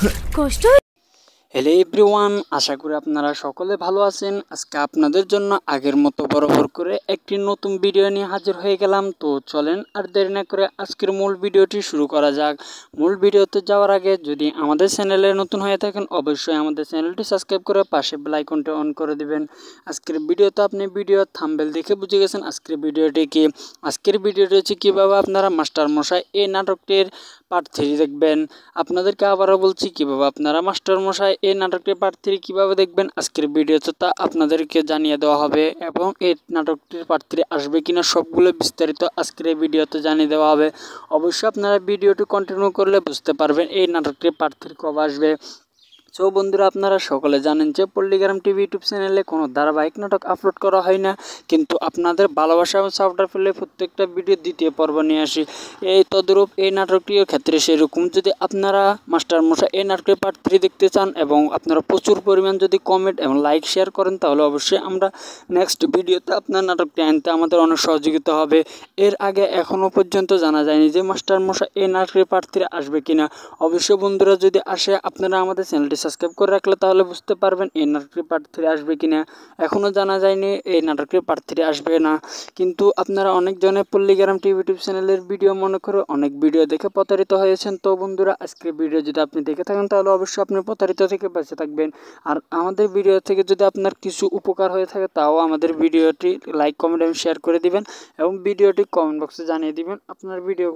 কষ্ট। Hello everyone, আশা করি আপনারা সকলে ভালো আছেন। আজকে আপনাদের জন্য আগের মতো বরাবর করে একটি নতুন ভিডিও নিয়ে হাজির হয়ে গেলাম। তো চলেন আর দেরি না করে আজকের মূল ভিডিওটি শুরু করা যাক। মূল ভিডিওতে যাওয়ার আগে যদি আমাদের চ্যানেলে নতুন হয়ে থাকেন অবশ্যই আমাদের চ্যানেলটি সাবস্ক্রাইব করে পাশে বেল আইকনটি অন করে দিবেন। আজকের ভিডিওতে আপনি ভিডিও থাম্বনেল দেখে বুঝে গেছেন আজকের ভিডিওটি কি। আজকের ভিডিওটি হচ্ছে কীভাবে আপনারা মাস্টারমশাই এই নাটকটির পার্ট 3 দেখবেন। আপনাদেরকে আবারও বলছি কীভাবে আপনারা মাস্টারমশাই এই নাটকটির পার্ট 3 কীভাবে দেখবেন আজকের ভিডিওতে তা আপনাদেরকে জানিয়ে দেওয়া হবে, এবং এই নাটকটির পার্ট 3 আসবে কিনা সবগুলো বিস্তারিত আজকের এই ভিডিওতে জানিয়ে দেওয়া হবে। অবশ্যই আপনারা ভিডিওটি কন্টিনিউ করলে বুঝতে পারবেন এই নাটকটির পার্ট 3 কবে আসবে। সো বন্ধুরা, আপনারা সকলে জানেন যে পল্লিগ্রাম টিভি ইউটিউব চ্যানেলে কোনো ধারাবাহিক নাটক আপলোড করা হয় না, কিন্তু আপনাদের ভালোবাসা এবং সাপোর্টার পেলে প্রত্যেকটা ভিডিও দ্বিতীয় পর্ব নিয়ে আসি। এই তদ্রূপ এই নাটকটির ক্ষেত্রে সেরকম যদি আপনারা মাস্টারমশাই এই নাটকের পার্ট 3 দেখতে চান এবং আপনারা প্রচুর পরিমাণ যদি কমেন্ট এবং লাইক শেয়ার করেন তাহলে অবশ্যই আমরা নেক্সট ভিডিওতে আপনার নাটকটি আনতে আমাদের অনেক সহযোগিতা হবে। এর আগে এখনও পর্যন্ত জানা যায়নি যে মাস্টারমশাই এই নাটকের পার্ট 3 আসবে কিনা। অবশ্যই বন্ধুরা যদি আসে আপনারা আমাদের চ্যানেলটি সাবস্ক্রাইব করে রাখলে তাহলে বুঝতে পারবেন এই নাটকটির পার্ট 3 আসবে কিনা। এখনও জানা যায়নি এই নাটকটির পার্ট 3 আসবে না, কিন্তু আপনারা অনেকজনে পল্লিগ্রাম টিভি ইউটিউব চ্যানেলের ভিডিও মনে করে অনেক ভিডিও দেখে প্রতারিত হয়েছেন। তো বন্ধুরা, আজকের ভিডিও যদি আপনি দেখে থাকেন তাহলে অবশ্যই আপনি প্রতারিত থেকে বেঁচে থাকবেন। আর আমাদের ভিডিও থেকে যদি আপনার কিছু উপকার হয়ে থাকে তাও আমাদের ভিডিওটি লাইক কমেন্ট এবং শেয়ার করে দিবেন, এবং ভিডিওটি কমেন্ট বক্সে জানিয়ে দিবেন আপনার ভিডিও